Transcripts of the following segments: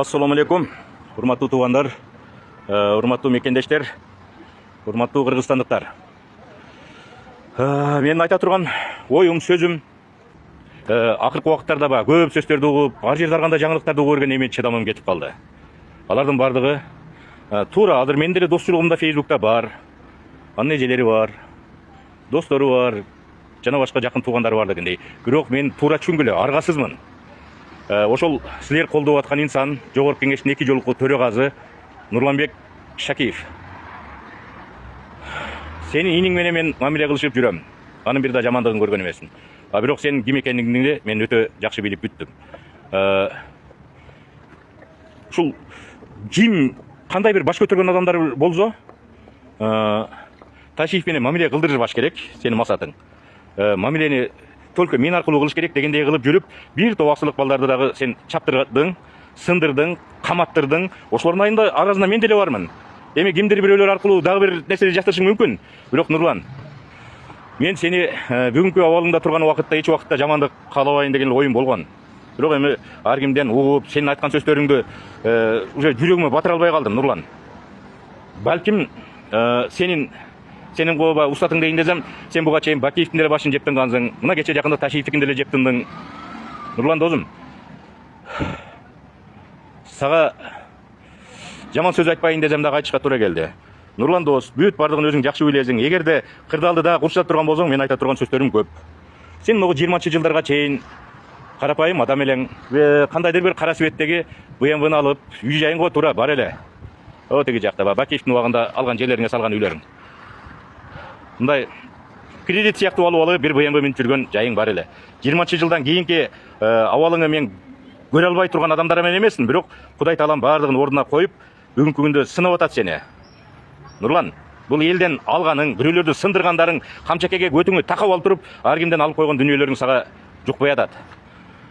Assalamu alaikum. Урматтуу туугандар, урматтуу мекендештер, урматтуу кыргызстандыктар. Мен айта турган оюм, сөзүм акыркы убакыттарда көп сөздөрдү угуп, ар жерде ар кандай жаңылыктарды угуп көргөн эми чыдамым кетип калды. Алардын бардыгы туура азыр менин деле достчулугумда Facebook'та бар. Анын эжелери бар, достору бар, жана башка жакын туугандары бар дегендей. Бирок мен туура түшүнгүлө аргасызмын. Ошол силер колдоп аткан инсан Жогорку кеңештин 2 жолку төрөгазы Нурланбек Шакиев. Сени иниң менен мен мамиле кылышып жүрөм. Анын бир да жамандыгын көргөн эмесмин. Бирок сенин ким экендигиңди мен өтө жакшы билип бүттүм. Ушул ким кандай бир баш көтөргөн адамдар болсо, Ташиев менен мамиле кылдырбаш керек, сенин максатың. Мамилени только мен аркылуу кылыш керек дегендей кылып жүрүп, бир топ аксылык балдарды дагы сен чаптырдың, сындырдың, каматтырдың. Ошолордун арасында мен деле бармын. Эми кимдир бирөөлөр аркылуу дагы бир нерсени жактырышың мүмкүн. Бирок Нурлан, мен сени бүгүнкү абалыңда турган убакытта эч убакытта жамандык каалабайын деген оюм болгон. Бирок эми ар кимден угуп, сенин айткан сөздөрүңдү уже жүрөгүмө батыра албай калдым, Нурлан. Балким сенин кооба устатың дейин десем, сен буга чейин Бакиевдин деле башын жеп тынгансың. Мына кече жакында Ташиевдикин деле жеп тындың. Нурлан досум, сага жаман сөз айтпайын десем дагы айтышка туура келди. Нурлан дос, бүт бардыгын өзүң жакшы билесиң. Эгерде кырдаалды дагы курчап турган болсоң, мен айта турган сөздөрүм көп. Сен могу 20-жылдарга чейин карапайым адам элең, кандайдыр бир кара светтеги БМВны алып, үй жайыңга туура бар эле. О теги жакта Бакиевдин убагында алган жерлериңе салган үйлөрүң. Мындай кредит сыяктуу алып бир БМВ минип жүргөн жайың бар эле. 20-жылдан кийинки абалыңы мен көрө албай турган адамдар менен эмесмин, бирок Кудай таалам бардыгын ордуна коюп, бүгүнкү күндө сынап атат сени. Нурлан, бул элден алганың, бирөөлөрдү сындыргандарың, камчакеге көтүңү такап алып туруп, ар кимден алып койгон дүнүйөлөрүң сага жукпай атат.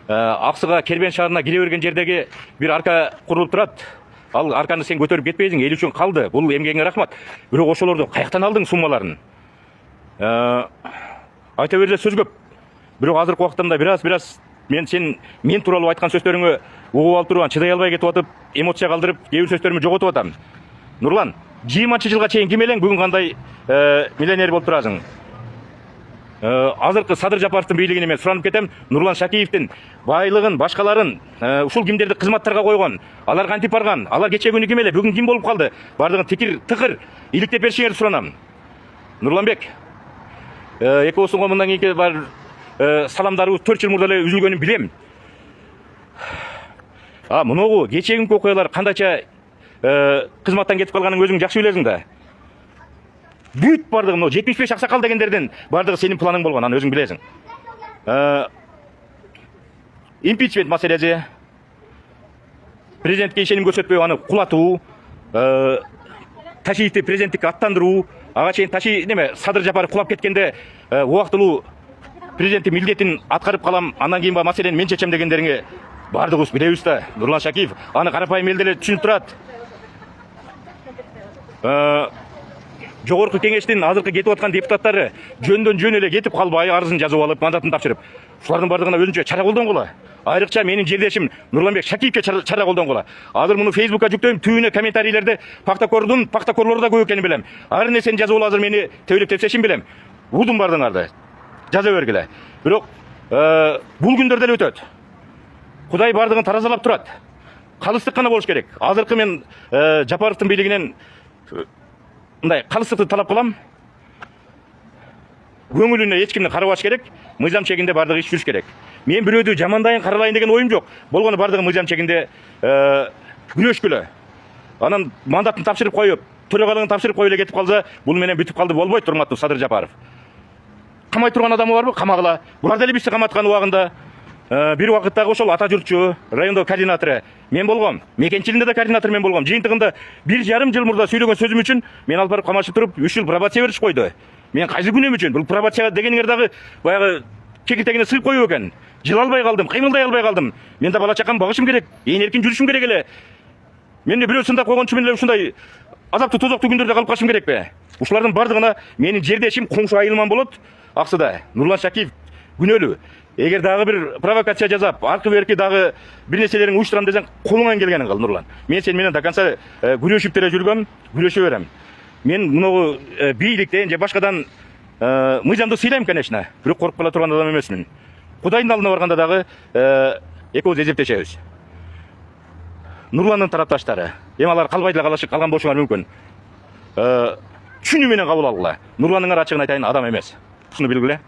Аксыга Кербен шаарына кире берген жердеги бир арка курулуп турат. Ал арканы сен көтөрүп кетпейсиң, эл үчүн калды. Бул эмгегиңе рахмат. Бирок ошолорду каяктан алдың суммаларын? Айта берсе сөз көп. Бирок азыркы убактымда бираз мен тууралуу айткан сөздөрүңө угуп алып туруп, чыдай албай кетип атып, эмоция калтырып, кээ бир сөздөрүмдү жоготуп атам. Нурлан, 20-жылга чейин ким элең, бүгүн кандай миллионер болуп турасың? Азыркы Садыр Жапаровдун бийлигине мен суранып кетем. Нурлан Шакиевдин байлыгын, башкаларын, ушул кимдерди кызматтарга койгон, алар кантип барган, алар кече күнү ким эле, бүгүн ким болуп калды? Бардыгын тыкыр иликтеп беришиңерди суранам. Нурланбек, экөөсүңө мындан кийинки бар саламдарыбыз 4 жыл мурда эле үзүлгөнүн билем. Мыногу кечеги окуялар кандайча кызматтан кетип калганын өзүң жакшы билесиң да. Бүт бардыгы 75 аксакал дегендерден бардыгы сенин планың болгон, аны өзүң билесиң. Импичмент маселеси, президентке ишеним көрсөтпөй аны кулатуу, Ташиевди президенттикке аттандыруу, ага чейин Садыр Жапаров кулап кеткенде убактылуу президенттин милдетин аткарып калам, андан кийин маселени мен чечем дегендериңе бардыгыбыз билебиз да. Нурлан Шакиев аны карапайым эл деле түшүнүп турат. Жогорку кеңештин азыркы кетип аткан депутаттары жөндөн жөн эле кетип калбай арызын жазып алып, мандатын тапшырып, ушулардын бардыгына өзүнчө чара колдонгула. Айрыкча менин жердешим Нурланбек Шакиевке чара колдонгула. Азыр муну Facebook'ка жүктөйм, түбүнө комментарийлерде пактакорлору да көп экенин билем. Ар нерсени жазып алып азыр мени тебелеп тепсешин билем. Удум бардыңарды. Жаза бергиле. Бирок бул күндөр деле өтөт. Кудай бардыгын таразалап турат. Калыстык гана болуш керек. Азыркы мен Жапаровдун бийлигинен мындай калыстыкты талап кылам. Көңүлүнө эч кимди карабаш керек. Мыйзам чегинде бардыгы иш жүрүш керек. Мен бирөөдү жамандайын, каралайын деген оюм жок. Болгону бардыгы мыйзам чегинде күнөшкүлө. Анан мандатын тапшырып коюп, төрагалыгын тапшырып коюп эле кетип калса, бул менен бүтүп калды болбойт, урматтуу Садыр Жапаров. Камай турган адамы барбы? Камагыла. Булар деле бизди каматкан убагында бир убакыттагы ошол ата журтчу, райондо координатору мен болгом. Мекенчилинде да координатор мен болгом. Жыйынтыгында 1,5 жыл мурда сүйлөгөн сөзүм үчүн мен алып барып камашып туруп 3 жыл пробация бериш койду. Мен кайсы күнөм үчүн? Бул пробация дегениңер дагы баягы кекилтегине сыйып коюп экен. Жыл албай калдым, кыймылдай албай калдым. Мен да бала чакамды багышым керек, эркин жүрүшүм керек эле. Мени бирөө сындап койгон үчүн эле ушундай азаптуу тозоктуу күндөрдө калып калышым керекпи? Ушулардын бардыгына менин жердешим коңшу айылман болот. Аксыда Нурлан Шакиев күнөөлүү. Егер дагы бир провокация жасап, аркы берки дагы бир нерселерин уюштурам десең, колуңан келгенин кыл, Нурлан. Мен сен менен до конца күрөшүп деле жүргөм, күрөшө берем. Мен муну бийликтен же башкадан мыйзамды сыйлайм, конечно. Бирок коркуп кала турган адам эмесмин. Кудайдын алдына барганда дагы экөөбүз эзептешебиз. Нурландын тарапташтары, эми алар калбай деле калган болушуңар мүмкүн. Түшүнүү менен кабыл алгыла. Нурландын ачыгын айтайын, адам эмес. Ушуну билгиле.